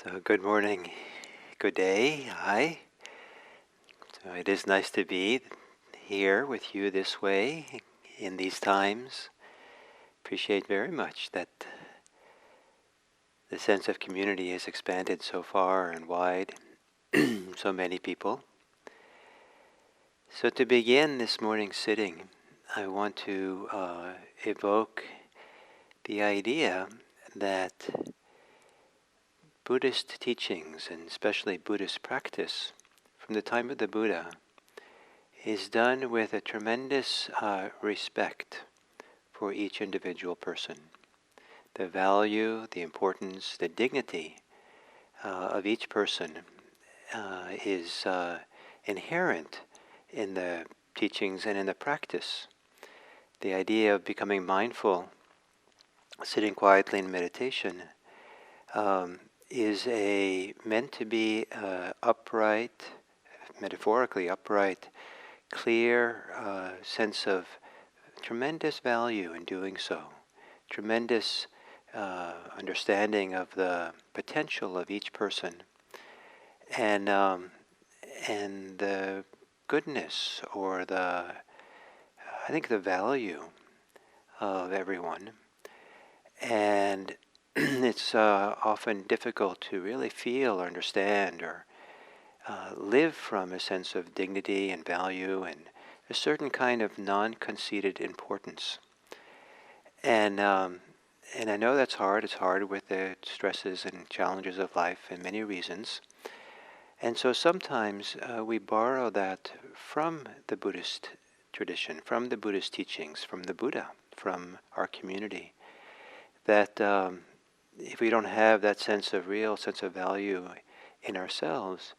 So good morning, good day, hi. So it is nice to be here with you this way in these times. Appreciate very much that the sense of community has expanded so far and wide, so many people. So to begin this morning's sitting, I want to evoke the idea that Buddhist teachings, and especially Buddhist practice, from the time of the Buddha, is done with a tremendous respect for each individual person. The value, the importance, the dignity of each person is inherent in the teachings and in the practice. The idea of becoming mindful, sitting quietly in meditation, is meant to be upright, metaphorically upright, clear sense of tremendous value in doing so, tremendous understanding of the potential of each person, and the goodness or I think the value of everyone. And it's often difficult to really feel or understand or live from a sense of dignity and value and a certain kind of non-conceited importance. And I know that's hard. It's hard with the stresses and challenges of life for many reasons. And so sometimes we borrow that from the Buddhist tradition, from the Buddhist teachings, from the Buddha, from our community, that if we don't have that real sense of value in ourselves,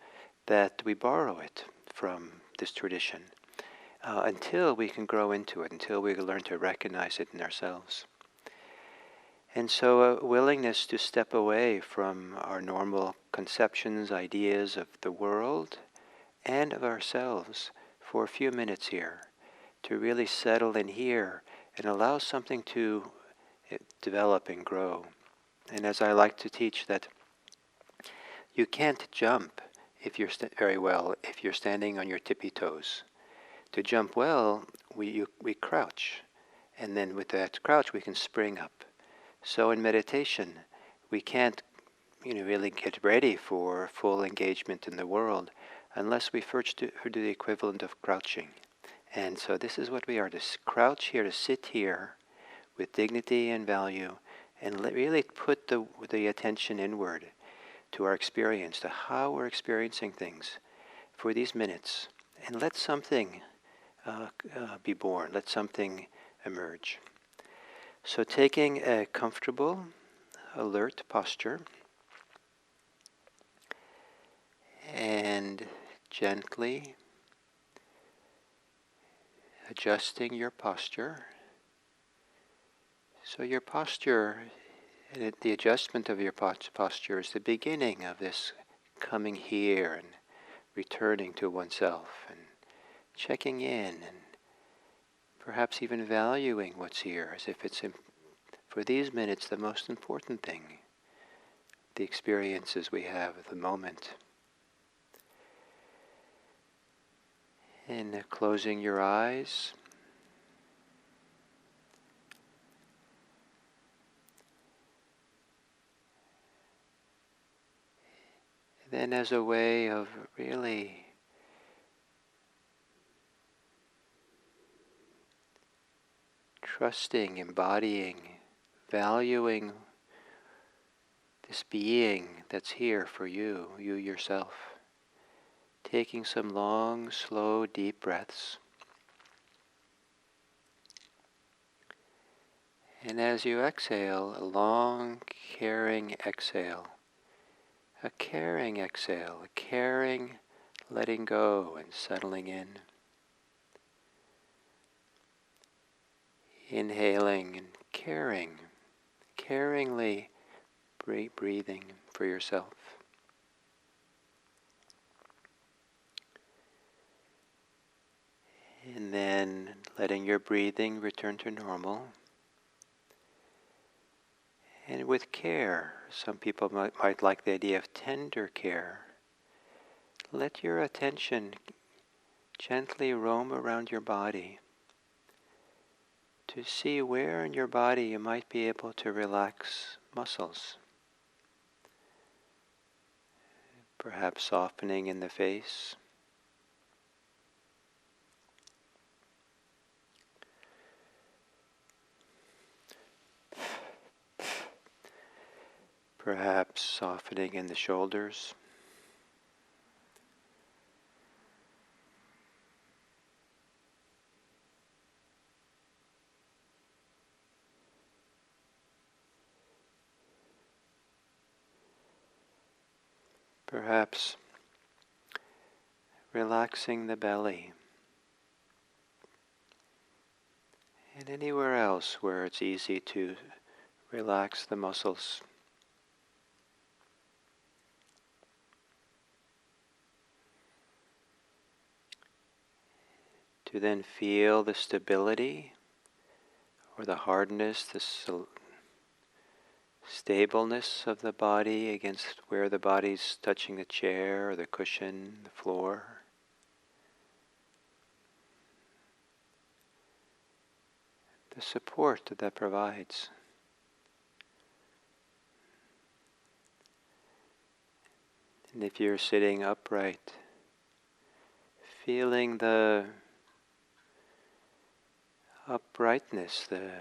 that we borrow it from this tradition until we can grow into it, until we learn to recognize it in ourselves. And so a willingness to step away from our normal conceptions, ideas of the world and of ourselves for a few minutes here, to really settle in here and allow something to develop and grow. And as I like to teach, that you can't jump if you're very well if you're standing on your tippy toes. To jump well, we crouch, and then with that crouch we can spring up. So in meditation, we can't really get ready for full engagement in the world unless we first do the equivalent of crouching. And so this is what we are, to crouch here, to sit here with dignity and value, and really put the attention inward to our experience, to how we're experiencing things for these minutes, and let something be born, let something emerge. So taking a comfortable, alert posture, and gently adjusting your posture. So your posture, the adjustment of your posture is the beginning of this coming here and returning to oneself and checking in and perhaps even valuing what's here as if it's, for these minutes, the most important thing, the experiences we have at the moment. And closing your eyes. Then as a way of really trusting, embodying, valuing this being that's here for you yourself. Taking some long, slow, deep breaths. And as you exhale, a long, caring exhale. A caring exhale, a caring letting go and settling in. Inhaling and caringly breathing for yourself. And then letting your breathing return to normal. And with care, some people might like the idea of tender care. Let your attention gently roam around your body to see where in your body you might be able to relax muscles. Perhaps softening in the face. Perhaps softening in the shoulders. Perhaps relaxing the belly. And anywhere else where it's easy to relax the muscles. To then feel the stability or the hardness, the stableness of the body against where the body's touching the chair or the cushion, the floor. The support that provides. And if you're sitting upright, feeling the uprightness, the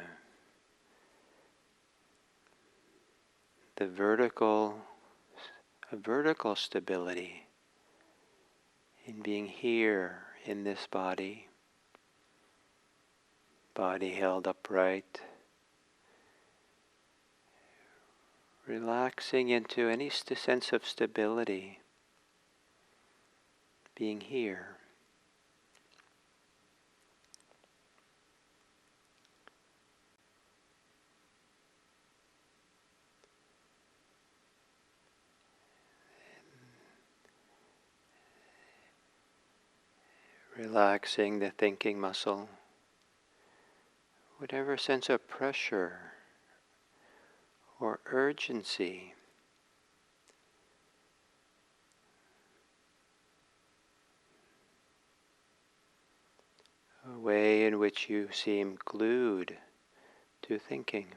vertical stability in being here in this body held upright, relaxing into any sense of stability, being here. Relaxing the thinking muscle, whatever sense of pressure or urgency a way in which you seem glued to thinking.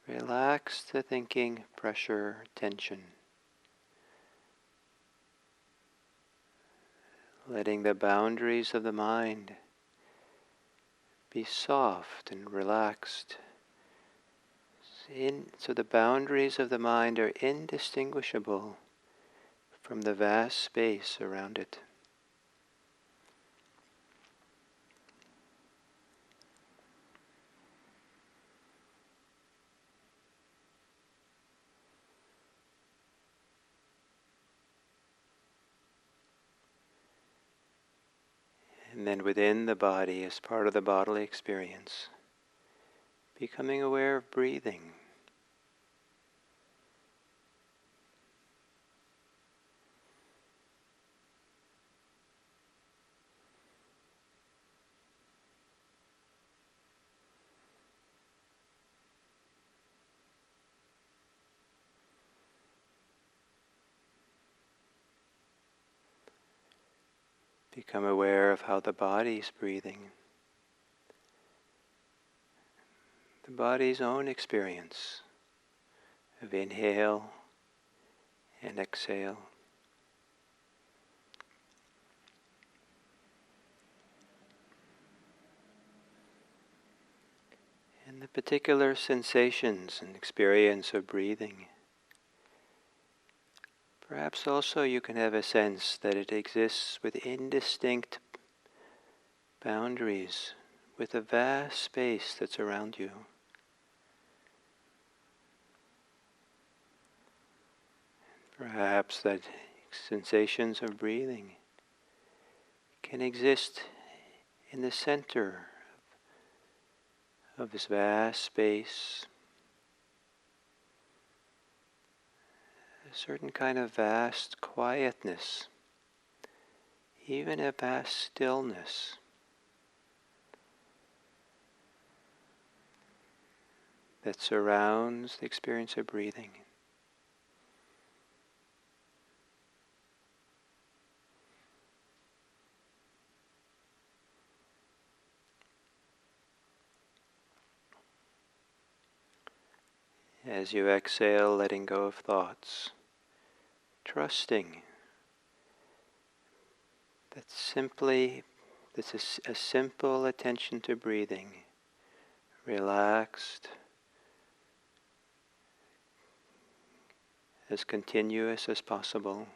Relax the thinking pressure, tension. Letting the boundaries of the mind be soft and relaxed. So the boundaries of the mind are indistinguishable from the vast space around it. And then within the body, as part of the bodily experience, becoming aware of breathing. Become aware of how the body's breathing. The body's own experience of inhale and exhale. And the particular sensations and experience of breathing. Perhaps also you can have a sense that it exists with indistinct boundaries, with a vast space that's around you. Perhaps that sensations of breathing can exist in the center of this vast space, a certain kind of vast quietness, even a vast stillness. that surrounds the experience of breathing. As you exhale, letting go of thoughts, trusting that simply, this is a simple attention to breathing, relaxed, as continuous as possible,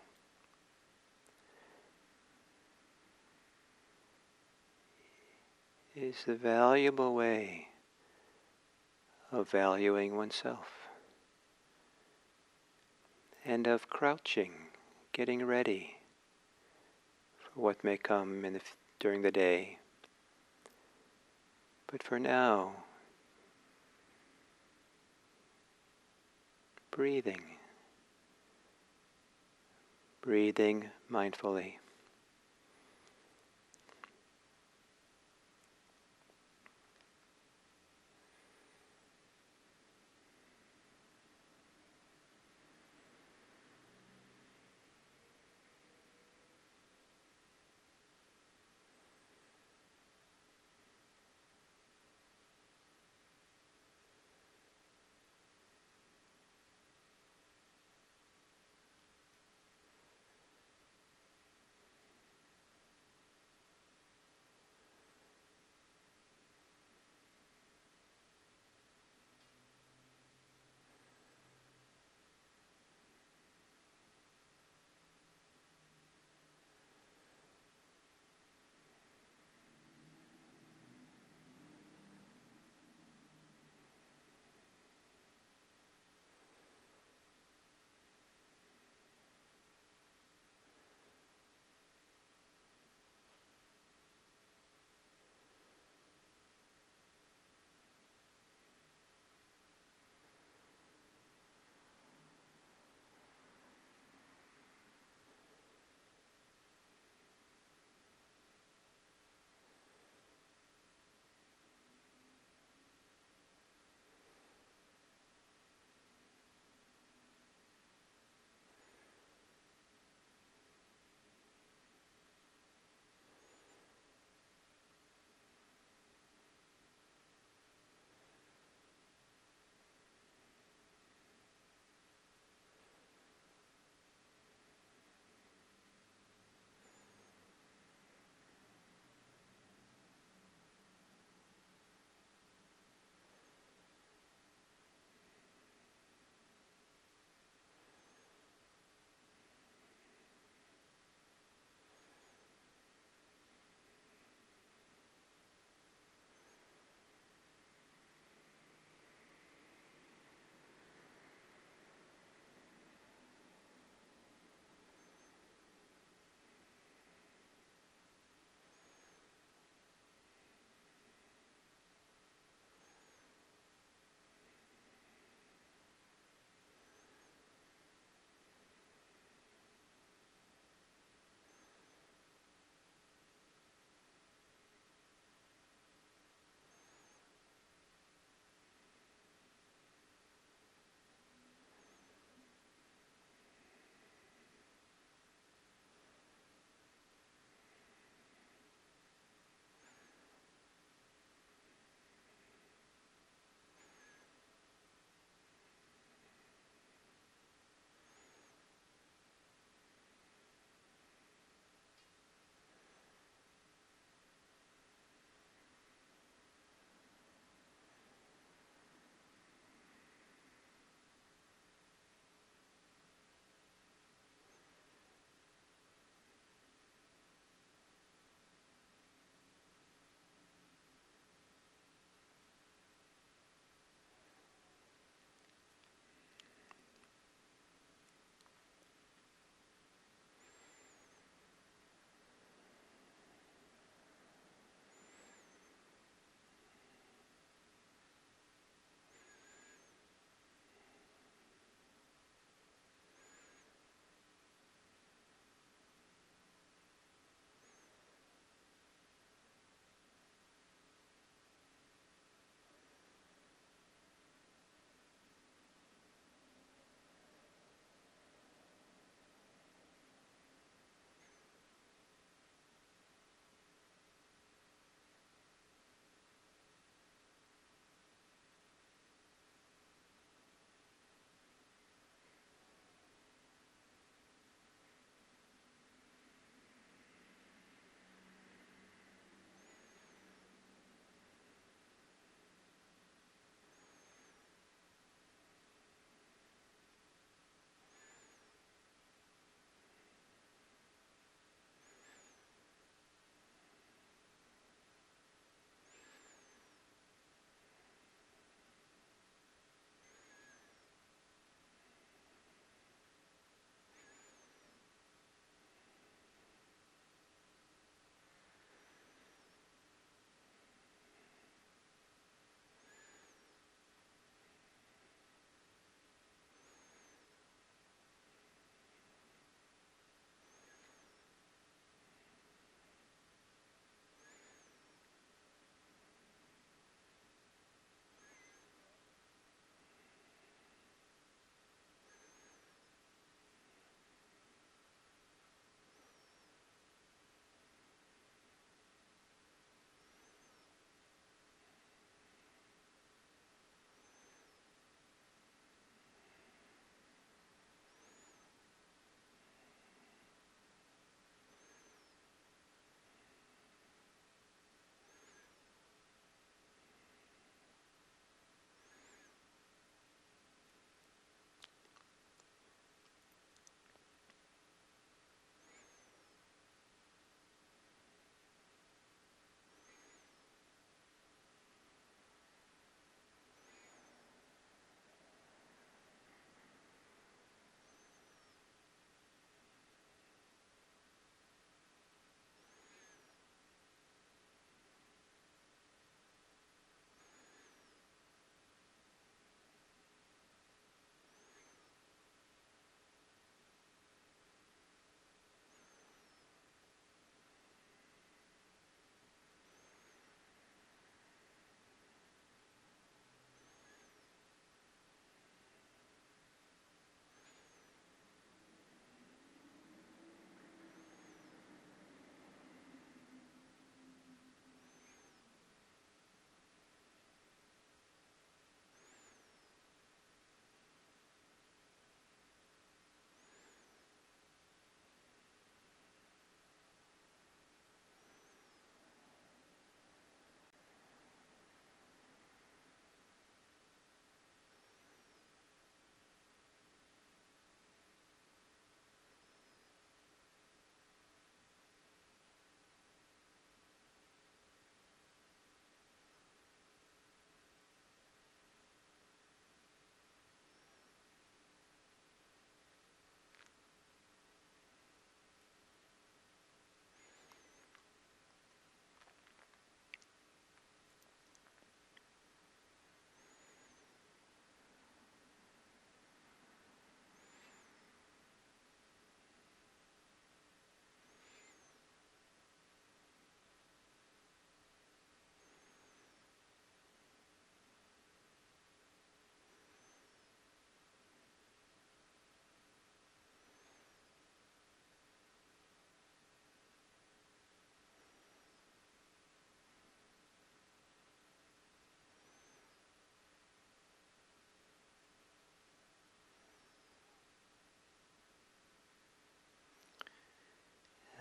is the valuable way of valuing oneself and of crouching, getting ready for what may come during the day. But for now, breathing mindfully.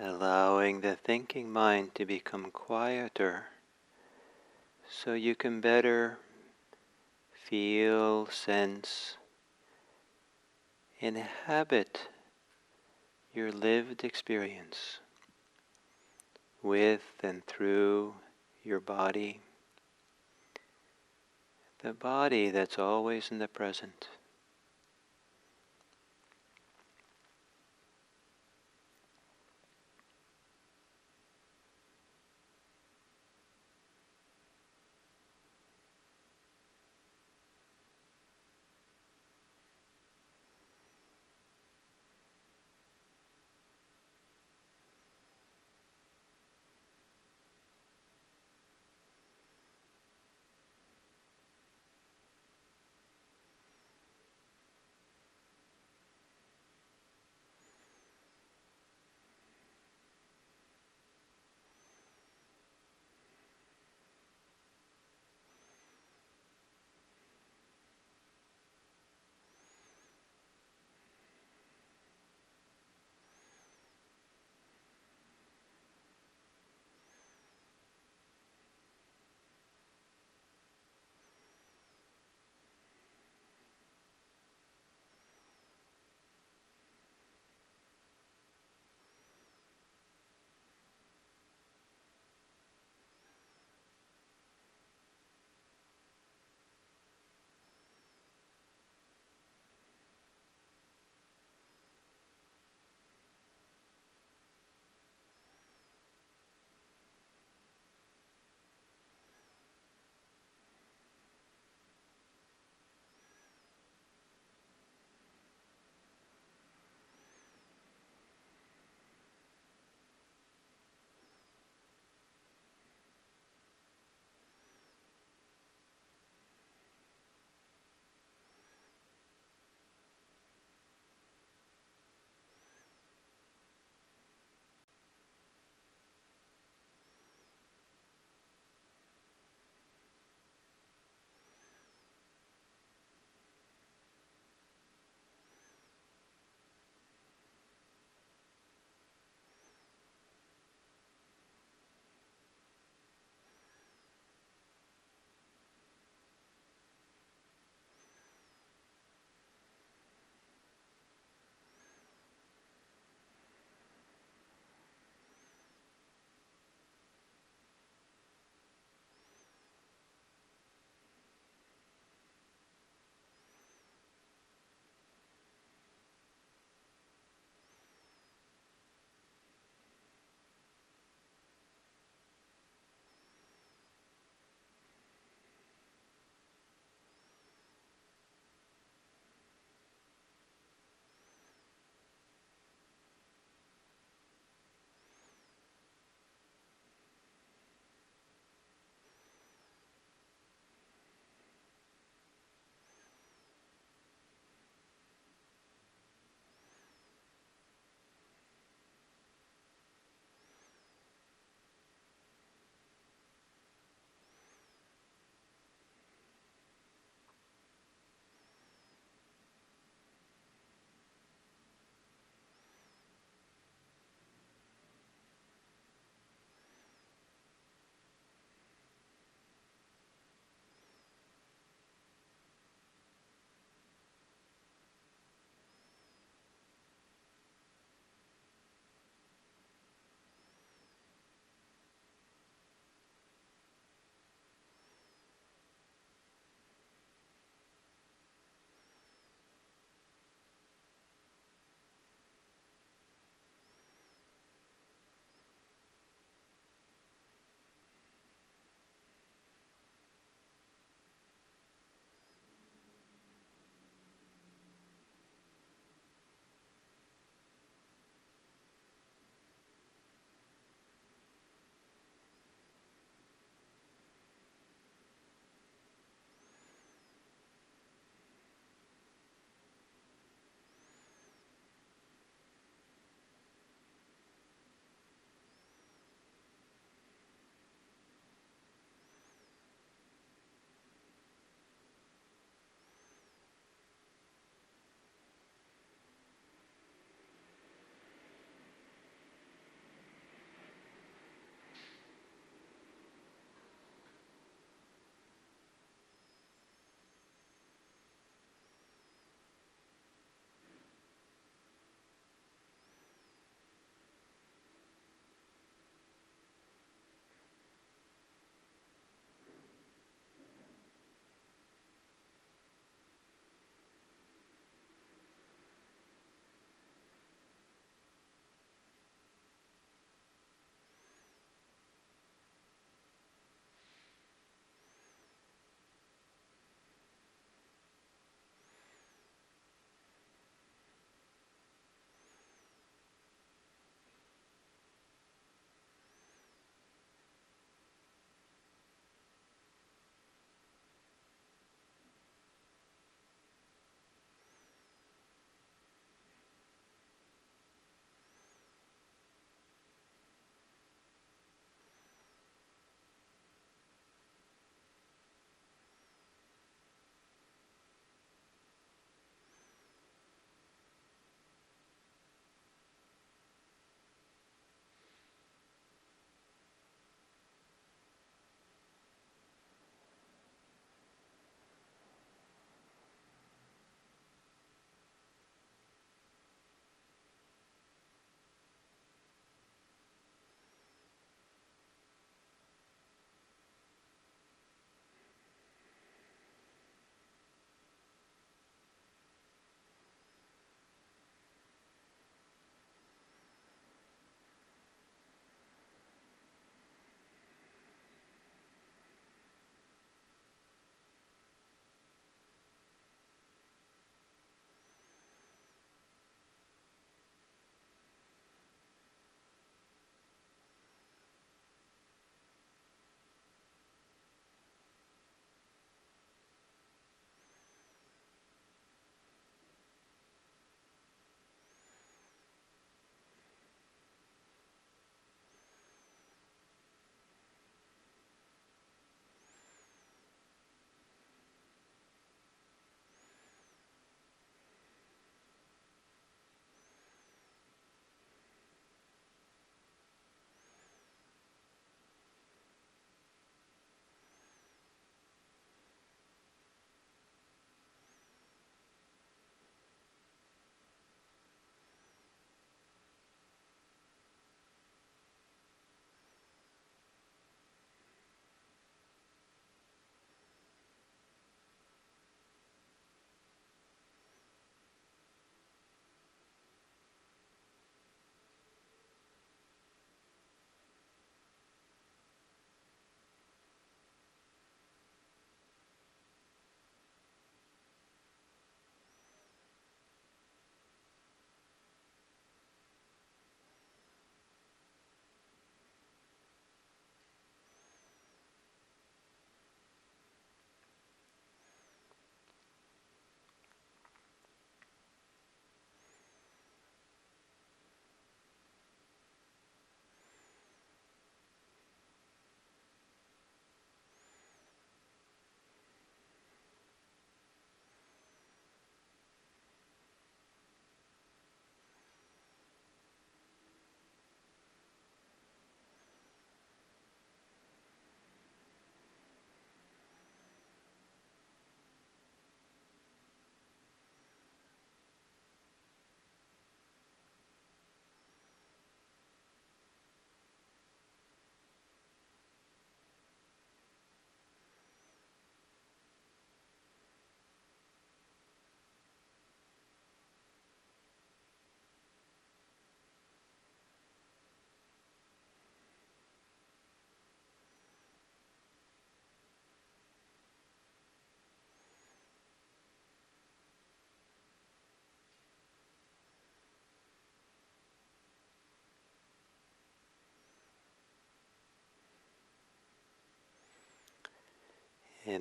allowing the thinking mind to become quieter so you can better feel, sense, inhabit your lived experience with and through your body, the body that's always in the present.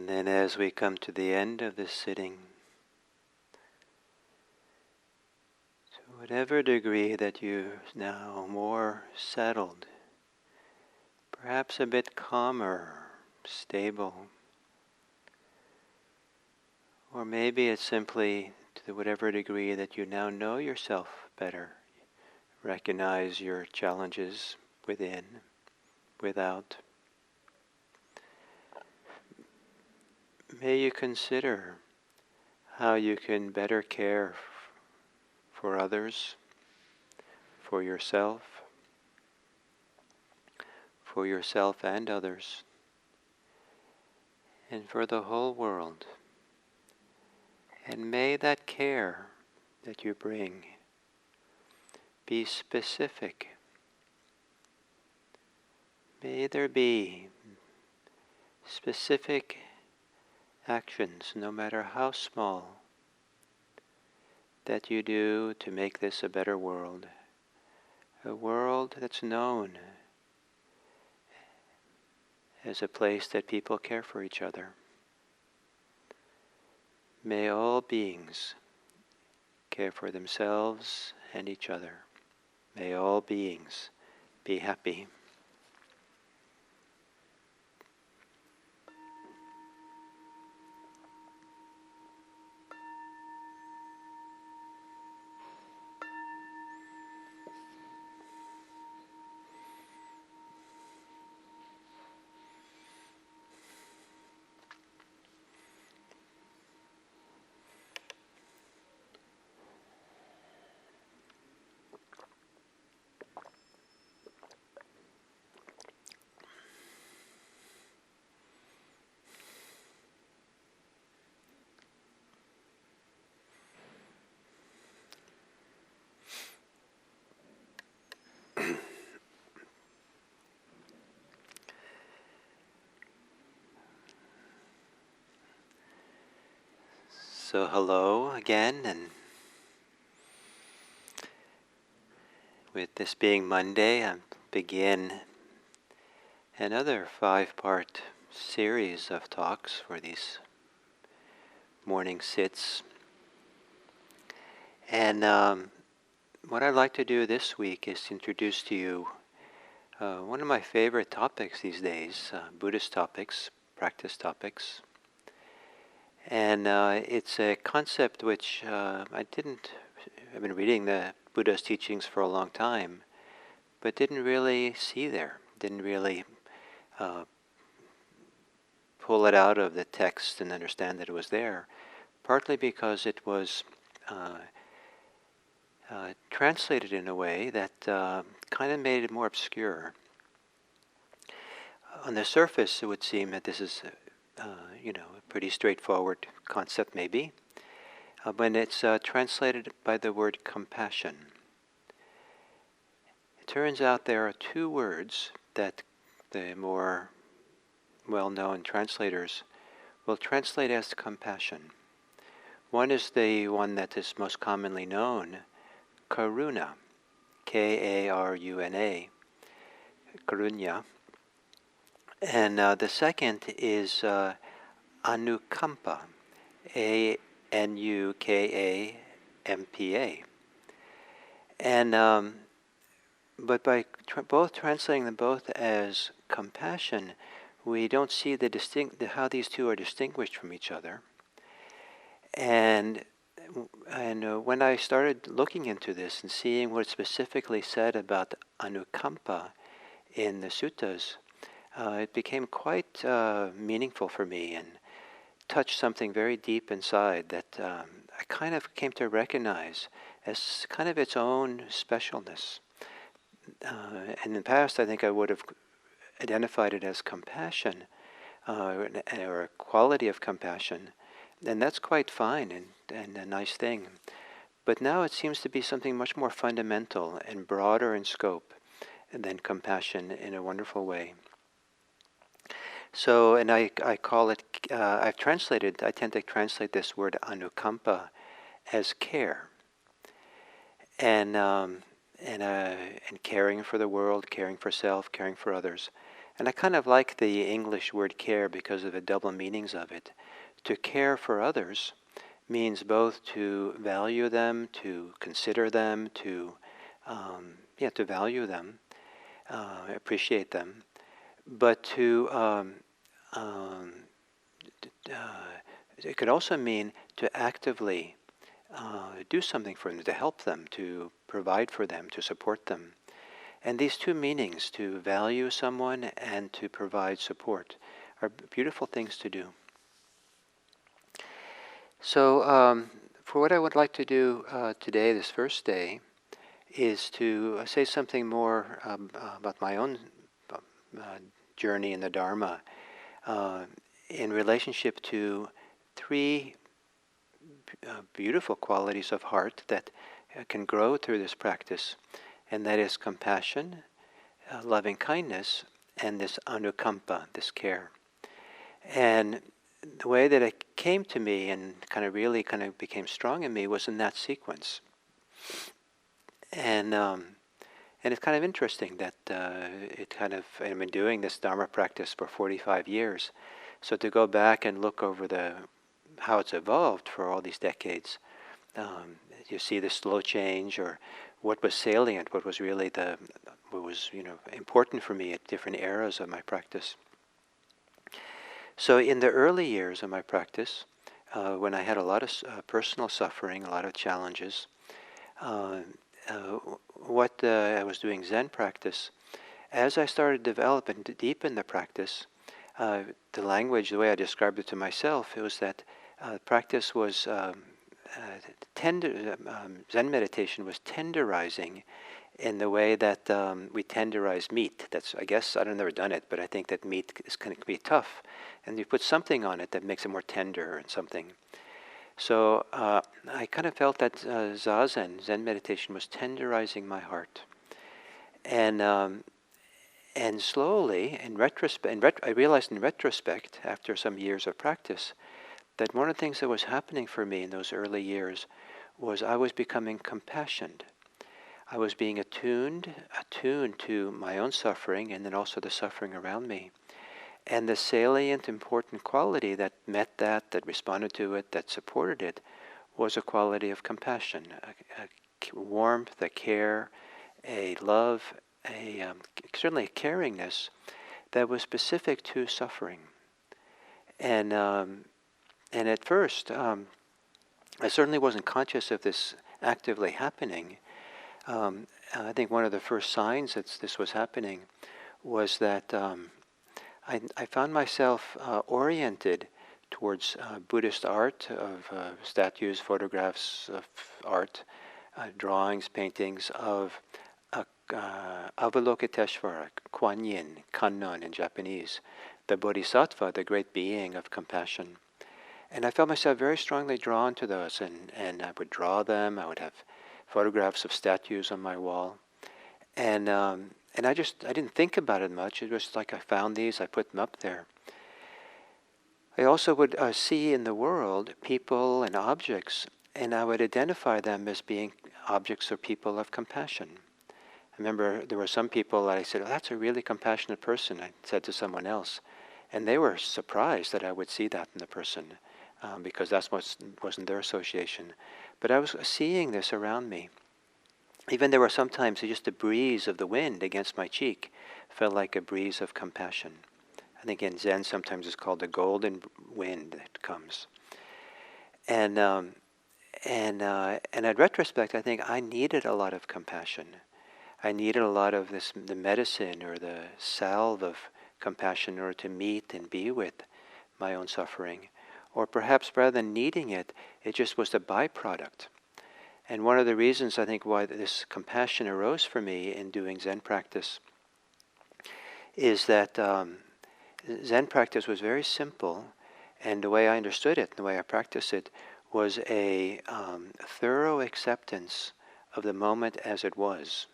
And then as we come to the end of this sitting, to whatever degree that you're now more settled, perhaps a bit calmer, stable, or maybe it's simply to whatever degree that you now know yourself better, recognize your challenges within, without. May you consider how you can better care for others, for yourself and others, and for the whole world. And may that care that you bring be specific. May there be specific actions, no matter how small, that you do to make this a better world. A world that's known as a place that people care for each other. May all beings care for themselves and each other. May all beings be happy. So hello again, and with this being Monday, I begin another 5-part series of talks for these morning sits. And what I'd like to do this week is to introduce to you one of my favorite topics these days, Buddhist topics, practice topics. And it's a concept which I've been reading the Buddha's teachings for a long time, but didn't really see there, didn't really pull it out of the text and understand that it was there, partly because it was translated in a way that kind of made it more obscure. On the surface, it would seem that this is a pretty straightforward concept maybe, when it's translated by the word compassion. It turns out there are 2 words that the more well-known translators will translate as compassion. One is the one that is most commonly known, karuna, K-A-R-U-N-A, karunya. And the second is Anukampa, A-N-U-K-A-M-P-A. And but by both translating them both as compassion, we don't see how these 2 are distinguished from each other. And when I started looking into this and seeing what specifically said about Anukampa in the suttas, it became quite meaningful for me and touched something very deep inside that I kind of came to recognize as kind of its own specialness. In the past, I think I would have identified it as compassion, or a quality of compassion, and that's quite fine and a nice thing. But now it seems to be something much more fundamental and broader in scope than compassion in a wonderful way. So, and I call it, I tend to translate this word Anukampa as care. And caring for the world, caring for self, caring for others. And I kind of like the English word care because of the double meanings of it. To care for others means both to value them, to consider them, to value them, appreciate them, but um, it could also mean to actively do something for them, to help them, to provide for them, to support them. And these two meanings, to value someone and to provide support, are beautiful things to do. So for what I would like to do today, this first day, is to say something more about my own journey in the Dharma in relationship to three beautiful qualities of heart that can grow through this practice, and that is compassion, loving kindness, and this Anukampa, this care. And the way that it came to me and really became strong in me was in that sequence. And it's kind of interesting that I've been doing this Dharma practice for 45 years. So to go back and look over how it's evolved for all these decades, you see the slow change, or what was salient, what was really important for me at different eras of my practice. So in the early years of my practice, when I had a lot of personal suffering, a lot of challenges, I was doing Zen practice, as I started to develop and deepen the practice, the language, the way I described it to myself, it was that practice was Zen meditation was tenderizing in the way that we tenderize meat. That's, I guess, I've never done it, but I think that meat can be tough, and you put something on it that makes it more tender and something. So I kind of felt that Zen meditation, was tenderizing my heart, and slowly, in retrospect, I realized in retrospect, after some years of practice, that one of the things that was happening for me in those early years was I was becoming compassionate. I was being attuned to my own suffering and then also the suffering around me. And the salient, important quality that met that responded to it, that supported it, was a quality of compassion, a warmth, a care, a love, certainly a caringness that was specific to suffering. And at first, I certainly wasn't conscious of this actively happening. I think one of the first signs that this was happening was that I found myself oriented towards Buddhist art of statues, photographs of art, drawings, paintings of Avalokiteshvara, Kuan Yin, Kannon in Japanese, the Bodhisattva, the great being of compassion. And I felt myself very strongly drawn to those, and I would draw them. I would have photographs of statues on my wall, and I didn't think about it much. It was like I found these, I put them up there. I also would see in the world people and objects, and I would identify them as being objects or people of compassion. I remember there were some people that I said, "Oh, that's a really compassionate person," I said to someone else, and they were surprised that I would see that in the person, because that wasn't their association. But I was seeing this around me. Even there were sometimes just the breeze of the wind against my cheek felt like a breeze of compassion. I think in Zen sometimes it's called the golden wind that comes. And at retrospect, I think I needed a lot of compassion. I needed a lot of the medicine or the salve of compassion in order to meet and be with my own suffering. Or perhaps rather than needing it, it just was a byproduct. And one of the reasons I think why this compassion arose for me in doing Zen practice is that Zen practice was very simple, and the way I understood it, the way I practiced it, was a thorough acceptance of the moment as it was.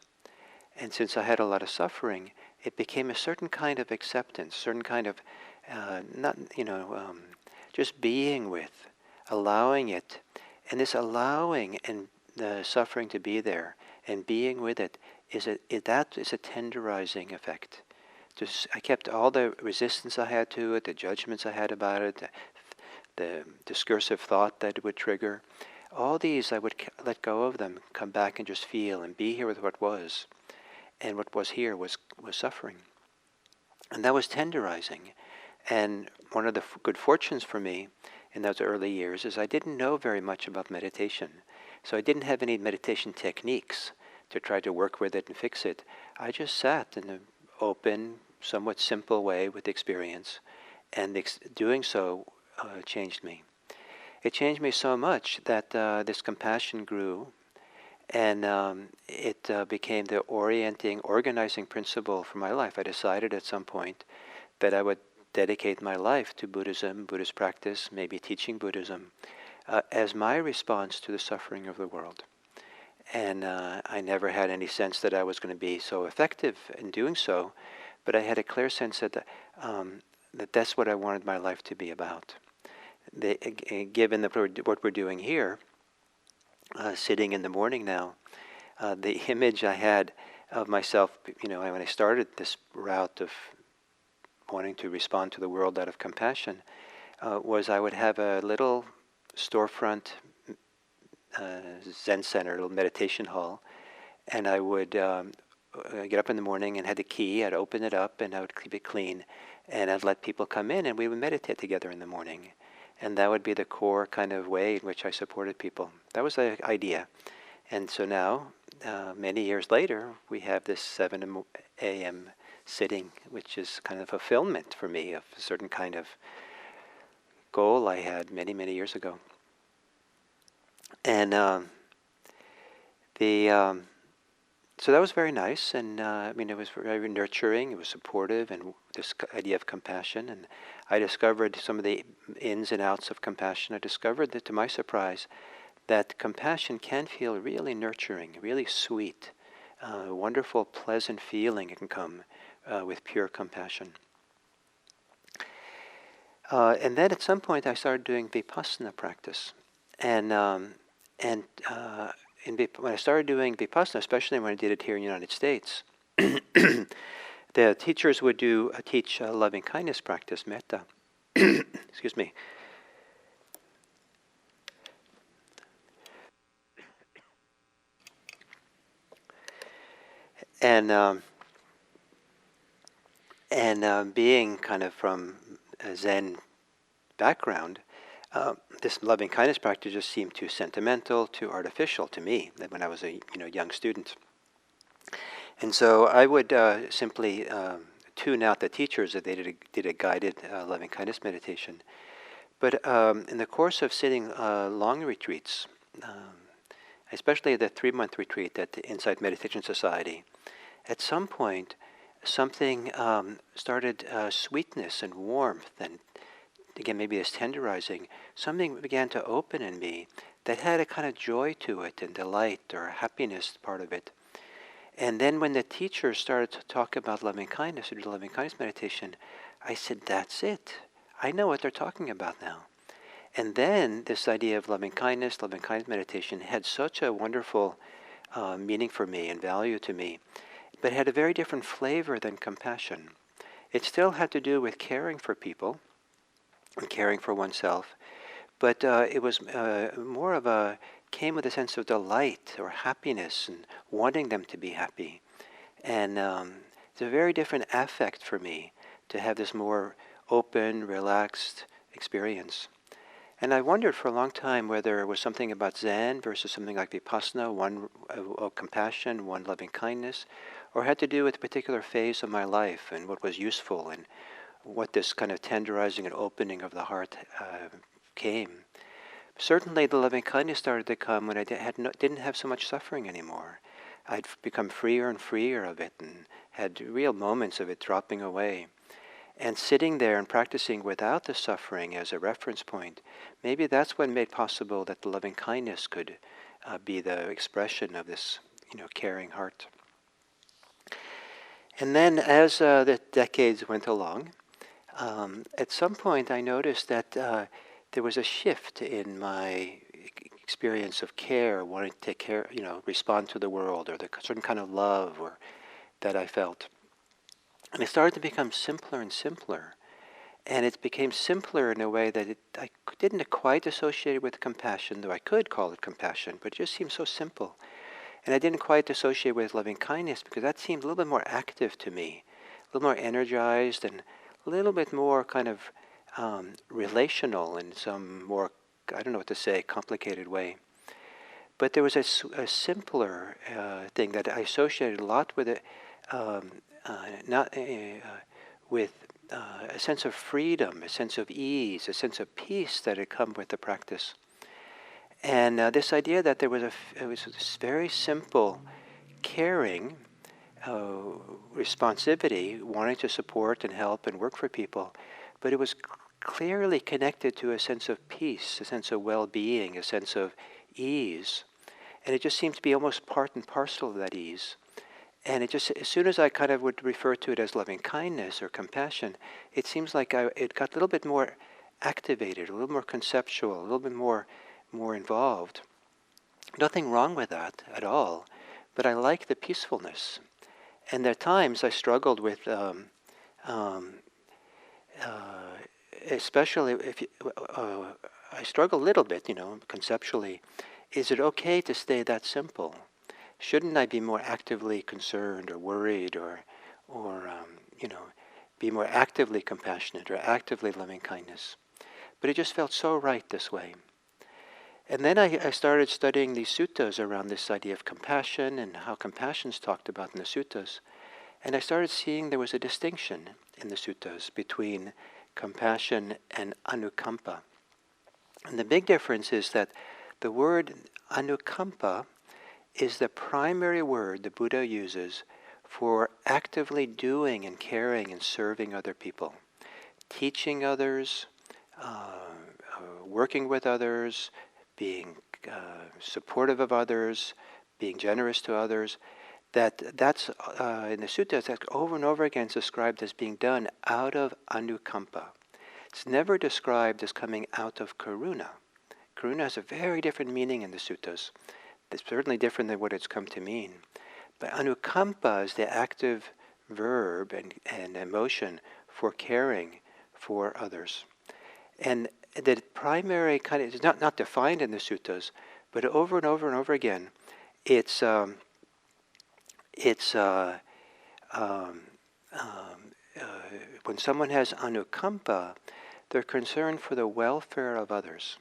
And since I had a lot of suffering, it became a certain kind of acceptance, certain kind of just being with, allowing it, and this allowing and the suffering to be there and being with it that is a tenderizing effect. I kept all the resistance I had to it, the judgments I had about it, the discursive thought that it would trigger. All these I would let go of them, come back and just feel and be here with what was. And what was here was suffering. And that was tenderizing. And one of the good fortunes for me in those early years is I didn't know very much about meditation. So I didn't have any meditation techniques to try to work with it and fix it. I just sat in an open, somewhat simple way with experience. And doing so changed me. It changed me so much that this compassion grew, and it became the organizing principle for my life. I decided at some point that I would dedicate my life to Buddhism, Buddhist practice, maybe teaching Buddhism, as my response to the suffering of the world. And I never had any sense that I was going to be so effective in doing so, but I had a clear sense that that's what I wanted my life to be about. Given what we're doing here, sitting in the morning now, the image I had of myself, when I started this route of wanting to respond to the world out of compassion, was I would have a little storefront Zen center, a little meditation hall, and I would get up in the morning and had the key. I'd open it up and I would keep it clean, and I'd let people come in and we would meditate together in the morning. And that would be the core kind of way in which I supported people. That was the idea. And so now, many years later, we have this 7 a.m. sitting, which is kind of fulfillment for me of a certain kind of goal I had many, many years ago. And so that was very nice, and it was very nurturing, it was supportive, and this idea of compassion. And I discovered some of the ins and outs of compassion. I discovered that, to my surprise, that compassion can feel really nurturing, really sweet, wonderful, pleasant feeling it can come with pure compassion. And then at some point I started doing vipassana practice. And when I started doing vipassana, especially when I did it here in the United States, the teachers would teach loving kindness practice, metta. Excuse me. And being kind of from a Zen background, this loving kindness practice just seemed too sentimental, too artificial to me when I was a young student. And so I would simply tune out the teachers if they did a guided loving kindness meditation. But in the course of sitting long retreats, especially the 3-month retreat at the Insight Meditation Society, at some point something started, sweetness and warmth, and again maybe this tenderizing, something began to open in me that had a kind of joy to it and delight or happiness part of it. And then when the teacher started to talk about loving kindness or do loving kindness meditation, I said, that's it. I know what they're talking about now. And then this idea of loving kindness meditation had such a wonderful meaning for me and value to me, but had a very different flavor than compassion. It still had to do with caring for people and caring for oneself, but it was more of came with a sense of delight or happiness and wanting them to be happy. And it's a very different affect for me to have this more open, relaxed experience. And I wondered for a long time whether it was something about Zen versus something like Vipassana, one compassion, one loving kindness, or had to do with a particular phase of my life and what was useful and what this kind of tenderizing and opening of the heart came. Certainly the loving kindness started to come when I didn't have so much suffering anymore. I'd become freer and freer of it and had real moments of it dropping away. And sitting there and practicing without the suffering as a reference point, maybe that's what made possible that the loving kindness could be the expression of this, caring heart. And then as the decades went along, at some point I noticed that there was a shift in my experience of care, wanting to take care, respond to the world, or the certain kind of love that I felt. And it started to become simpler and simpler. And it became simpler in a way that I didn't quite associate it with compassion, though I could call it compassion, but it just seemed so simple. And I didn't quite associate it with loving kindness because that seemed a little bit more active to me, a little more energized and a little bit more kind of relational in some more, I don't know what to say, complicated way. But there was a simpler thing that I associated a lot with it, not with a sense of freedom, a sense of ease, a sense of peace that had come with the practice. And this idea that there was it was this very simple caring, responsivity, wanting to support and help and work for people, but it was clearly connected to a sense of peace, a sense of well-being, a sense of ease. And it just seemed to be almost part and parcel of that ease. And it just, as soon as I kind of would refer to it as loving kindness or compassion, it seems like it got a little bit more activated, a little more conceptual, a little bit more involved. Nothing wrong with that at all, but I like the peacefulness. And there are times I struggled with, especially if I struggle a little bit, conceptually. Is it okay to stay that simple? Shouldn't I be more actively concerned or worried or be more actively compassionate or actively loving kindness? But it just felt so right this way. And then I started studying these suttas around this idea of compassion and how compassion's talked about in the suttas. And I started seeing there was a distinction in the suttas between compassion and anukampa. And the big difference is that the word anukampa is the primary word the Buddha uses for actively doing and caring and serving other people, teaching others, working with others, being supportive of others, being generous to others. That's in the suttas, that's over and over again described as being done out of anukampa. It's never described as coming out of karuna. Karuna has a very different meaning in the suttas. It's certainly different than what it's come to mean. But anukampa is the active verb and emotion for caring for others. And the primary kind of, it's not defined in the suttas, but over and over and over again, it's when someone has anukampa, they're concerned for the welfare of others.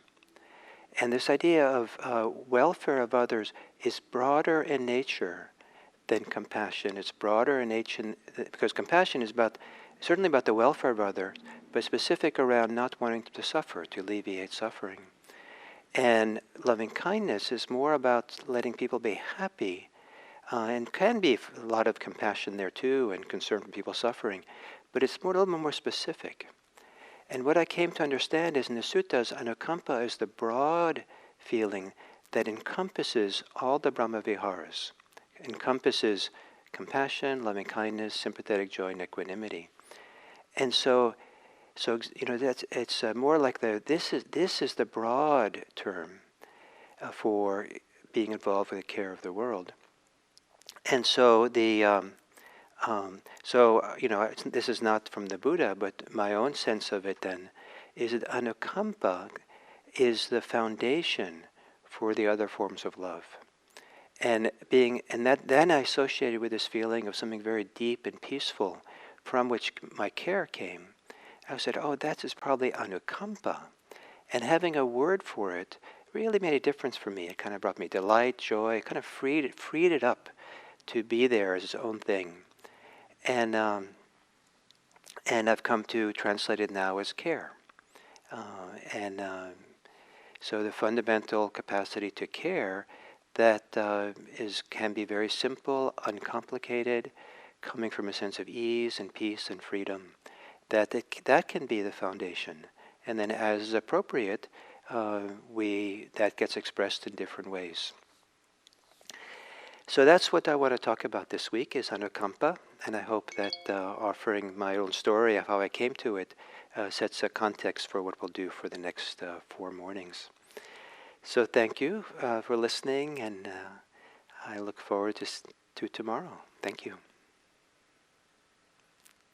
And this idea of welfare of others is broader in nature than compassion. It's broader in nature because compassion is certainly about the welfare of others, but specific around not wanting to suffer, to alleviate suffering. And loving kindness is more about letting people be happy, and can be a lot of compassion there too, and concern for people suffering, but it's a little bit more specific. And what I came to understand is in the suttas, anukampa is the broad feeling that encompasses all the Brahma-viharas, encompasses compassion, loving kindness, sympathetic joy, and equanimity. And so it's more like this is the broad term for being involved with the care of the world. And so this is not from the Buddha, but my own sense of it then is that anukampa is the foundation for the other forms of love. And that then I associated with this feeling of something very deep and peaceful from which my care came. I said, oh, that is probably anukampa. And having a word for it really made a difference for me. It kind of brought me delight, joy, it kind of freed it up to be there as its own thing. And I've come to translate it now as care. So the fundamental capacity to care that can be very simple, uncomplicated, coming from a sense of ease and peace and freedom, that can be the foundation. And then as appropriate, that gets expressed in different ways. So that's what I want to talk about this week is anukampa, and I hope that offering my own story of how I came to it sets a context for what we'll do for the next 4 mornings. So thank you for listening, and I look forward to tomorrow. Thank you.